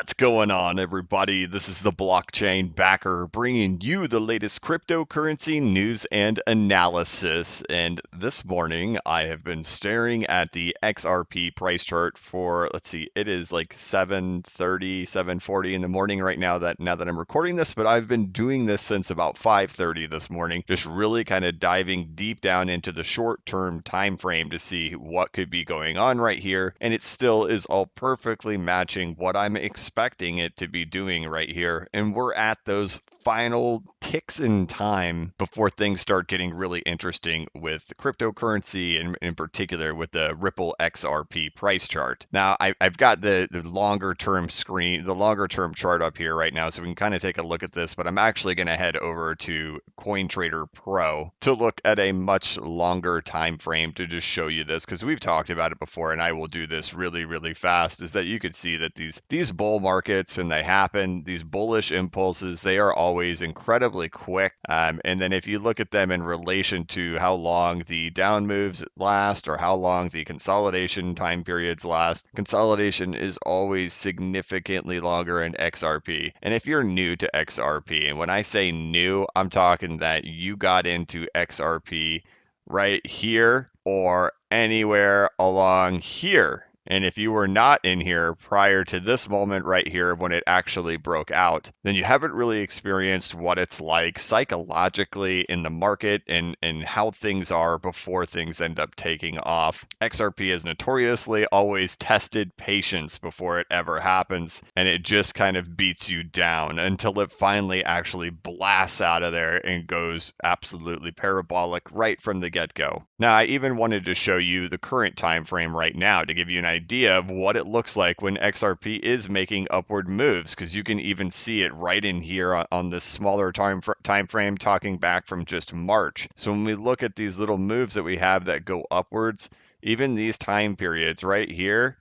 What's going on, everybody? This is the Blockchain Backer bringing you the latest cryptocurrency news and analysis. And this morning, I have been staring at the XRP price chart for, let's see, it is like 7:30, 7:40 in the morning right now that I'm recording this, but I've been doing this since about 5:30 this morning, just really kind of diving deep down into the short-term time frame to see what could be going on right here. And it still is all perfectly matching what I'm expecting it to be doing right here. And we're at those final ticks in time before things start getting really interesting with cryptocurrency and in particular with the Ripple XRP price chart. Now, I've got the longer term screen, the longer term chart up here right now, so we can kind of take a look at this, but I'm actually going to head over to CoinTrader Pro to look at a much longer time frame to just show you this, because we've talked about it before, and I will do this really fast, is that you could see that these bull markets, and they happen, these bullish impulses, they are always incredibly quick. And then if you look at them in relation to how long the down moves last or how long the consolidation time periods last, consolidation is always significantly longer in XRP. And if you're new to XRP, and when I say new, I'm talking that you got into XRP right here or anywhere along here. And if you were not in here prior to this moment right here when it actually broke out, then you haven't really experienced what it's like psychologically in the market and how things are before things end up taking off. XRP has notoriously always tested patience before it ever happens, and it just kind of beats you down until it finally actually blasts out of there and goes absolutely parabolic right from the get-go. Now, I even wanted to show you the current time frame right now to give you an idea of what it looks like when XRP is making upward moves, because you can even see it right in here on this smaller time frame talking back from just March. So when we look at these little moves that we have that go upwards, even these time periods right here,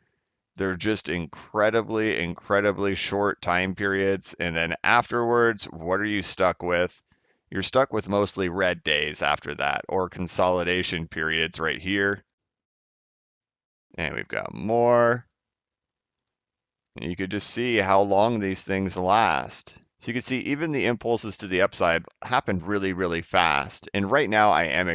they're just incredibly short time periods. And then afterwards, what are you stuck with? You're stuck with mostly red days after that, or consolidation periods right here. And we've got more. And you could just see how long these things last. So you can see even the impulses to the upside happened really fast. And right now I am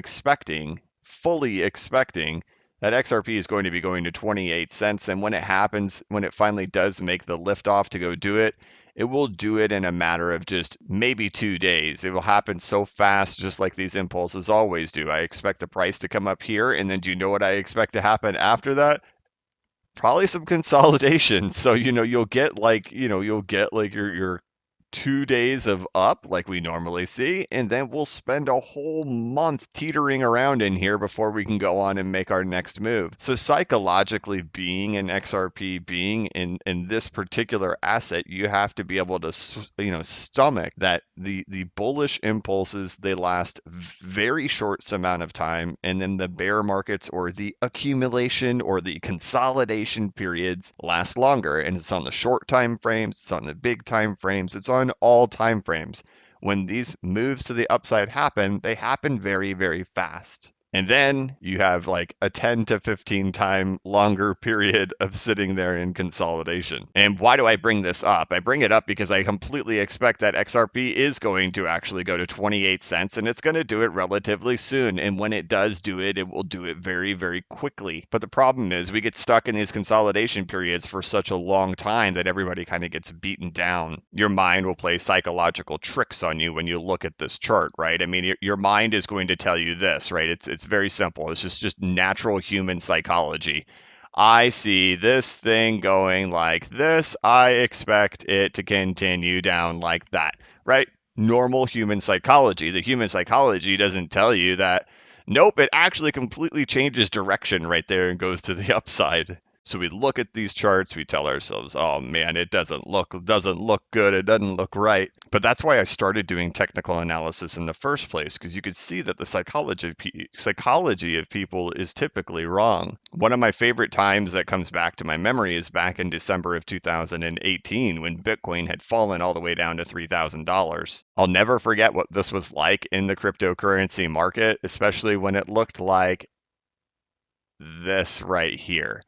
fully expecting, that XRP is going to be going to 28 cents. And when it happens, when it finally does make the liftoff to go do it, it will do it in a matter of just maybe 2 days. It will happen so fast, just like these impulses always do. I expect the price to come up here, and then do you know what I expect to happen after that? Probably some consolidation. So, you'll get like your 2 days of up like we normally see, and then we'll spend a whole month teetering around in here before we can go on and make our next move. So psychologically, being an XRP, being in this particular asset, you have to be able to stomach that the bullish impulses, they last very short amount of time, and then the bear markets or the accumulation or the consolidation periods last longer. And it's on the short time frames, it's on the big time frames, it's on all time frames. When these moves to the upside happen, they happen very fast. And then you have like a 10 to 15 time longer period of sitting there in consolidation. And why do I bring this up? I bring it up because I completely expect that XRP is going to actually go to 28 cents, and it's going to do it relatively soon. And when it does do it, it will do it very quickly. But the problem is we get stuck in these consolidation periods for such a long time that everybody kind of gets beaten down. Your mind will play psychological tricks on you when you look at this chart, right? I mean, your mind is going to tell you this, right? It's very simple. It's just natural human psychology. I see this thing going like this. I expect it to continue down like that, right? Normal human psychology. The human psychology doesn't tell you that, nope, it actually completely changes direction right there and goes to the upside. So we look at these charts, we tell ourselves, "Oh man, it doesn't look good, it doesn't look right." But that's why I started doing technical analysis in the first place, because you could see that the psychology of people is typically wrong. One of my favorite times that comes back to my memory is back in December of 2018 when Bitcoin had fallen all the way down to $3,000. I'll never forget what this was like in the cryptocurrency market, especially when it looked like this right here.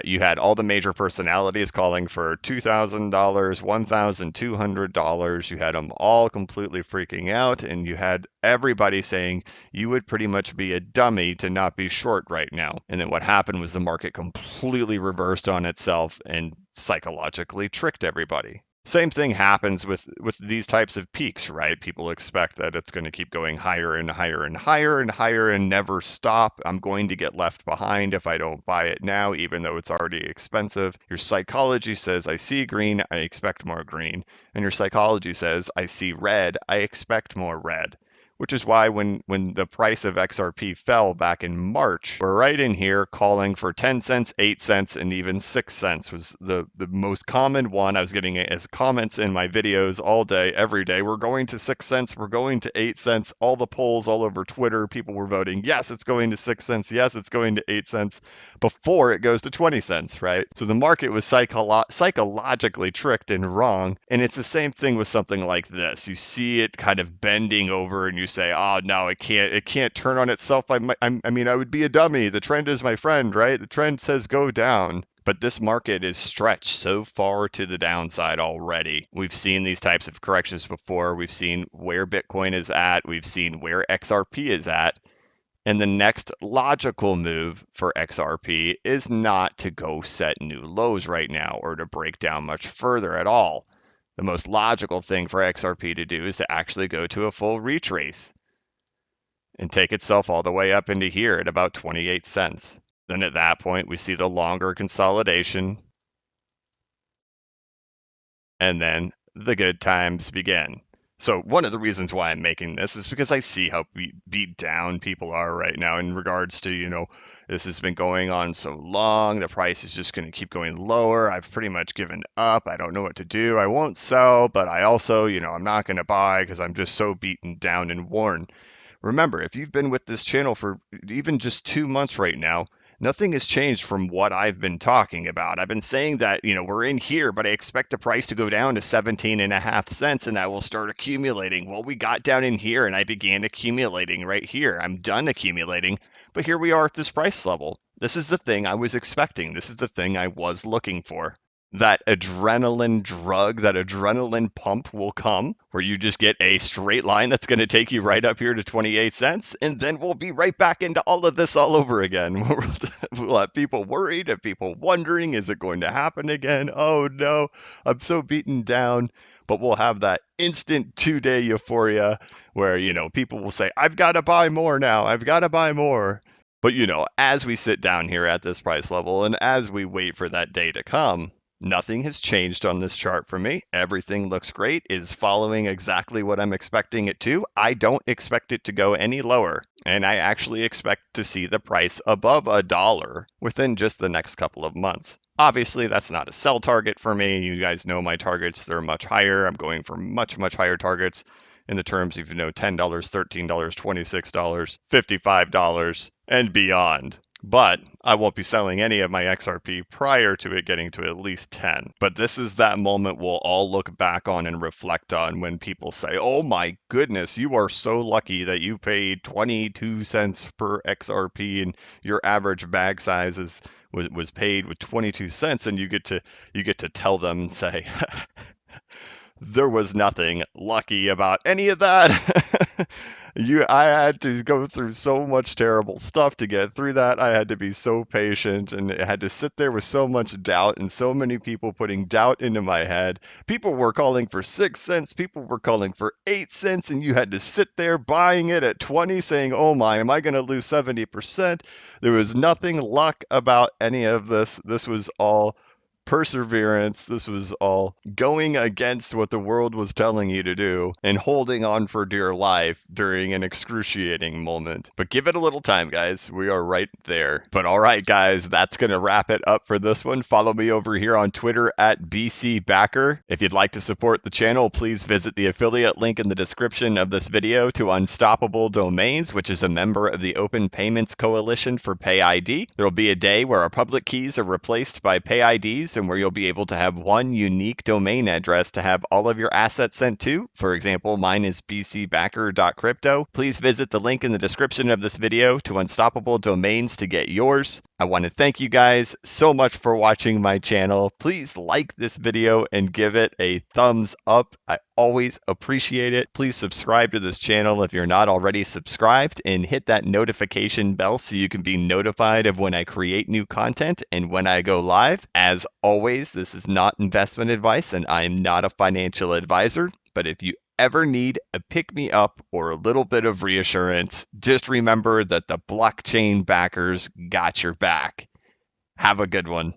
You had all the major personalities calling for $2,000, $1,200. You had them all completely freaking out, and you had everybody saying you would pretty much be a dummy to not be short right now. And then what happened was the market completely reversed on itself and psychologically tricked everybody. Same thing happens with these types of peaks, right? People expect that it's going to keep going higher and higher and higher and higher and never stop. I'm going to get left behind if I don't buy it now, even though it's already expensive. Your psychology says, I see green, I expect more green. And your psychology says, I see red, I expect more red. Which is why when the price of XRP fell back in March, we're right in here calling for 10 cents, 8 cents, and even 6 cents was the most common one. I was getting it as comments in my videos all day, every day. We're going to 6 cents, we're going to 8 cents. All the polls all over Twitter, people were voting, yes, it's going to 6 cents, yes, it's going to 8 cents, before it goes to 20 cents, right? So the market was psychologically tricked and wrong. And it's the same thing with something like this. You see it kind of bending over and you say, oh no, it can't turn on itself. I mean, I would be a dummy. The trend is my friend, right? The trend says go down. But this market is stretched so far to the downside already. We've seen these types of corrections before. We've seen where Bitcoin is at. We've seen where XRP is at. And the next logical move for XRP is not to go set new lows right now or to break down much further at all. The most logical thing for XRP to do is to actually go to a full retrace and take itself all the way up into here at about 28 cents. Then at that point, we see the longer consolidation, and then the good times begin. So one of the reasons why I'm making this is because I see how beat down people are right now in regards to, this has been going on so long, the price is just going to keep going lower. I've pretty much given up. I don't know what to do. I won't sell, but I also, I'm not going to buy because I'm just so beaten down and worn. Remember, if you've been with this channel for even just 2 months right now, nothing has changed from what I've been talking about. I've been saying that, we're in here, but I expect the price to go down to 17.5 cents and I will start accumulating. Well, we got down in here and I began accumulating right here. I'm done accumulating, but here we are at this price level. This is the thing I was expecting. This is the thing I was looking for. That adrenaline drug, that adrenaline pump will come where you just get a straight line that's going to take you right up here to 28 cents. And then we'll be right back into all of this all over again. We'll have people worried, have people wondering, is it going to happen again? Oh no, I'm so beaten down. But we'll have that instant 2-day euphoria where, people will say, I've got to buy more now. I've got to buy more. But, as we sit down here at this price level and as we wait for that day to come, nothing has changed on this chart for me. Everything looks great, is following exactly what I'm expecting it to. I don't expect it to go any lower, and I actually expect to see the price above $1 within just the next couple of months. Obviously, that's not a sell target for me. You guys know my targets, they're much higher. I'm going for much, much higher targets in the terms of, $10, $13, $26, $55, and beyond. But I won't be selling any of my XRP prior to it getting to at least 10. But this is that moment we'll all look back on and reflect on when people say, oh my goodness, you are so lucky that you paid 22 cents per XRP and your average bag size was paid with 22 cents, and you get to tell them and say, there was nothing lucky about any of that. I had to go through so much terrible stuff to get through that. I had to be so patient and I had to sit there with so much doubt and so many people putting doubt into my head. People were calling for 6 cents, people were calling for 8 cents, and you had to sit there buying it at 20 saying, oh my, am I going to lose 70%? There was nothing luck about any of this. This was all perseverance. This was all going against what the world was telling you to do and holding on for dear life during an excruciating moment. But give it a little time, guys. We are right there. But all right, guys, that's going to wrap it up for this one. Follow me over here on Twitter at BCBacker. If you'd like to support the channel, please visit the affiliate link in the description of this video to Unstoppable Domains, which is a member of the Open Payments Coalition for PayID. There will be a day where our public keys are replaced by PayIDs and where you'll be able to have one unique domain address to have all of your assets sent to. For example, mine is bcbacker.crypto. Please visit the link in the description of this video to Unstoppable Domains to get yours. I want to thank you guys so much for watching my channel. Please like this video and give it a thumbs up. I always appreciate it. Please subscribe to this channel if you're not already subscribed and hit that notification bell so you can be notified of when I create new content and when I go live. As always, this is not investment advice and I am not a financial advisor, but if you ever need a pick me up or a little bit of reassurance, just remember that the blockchain backers got your back. Have a good one.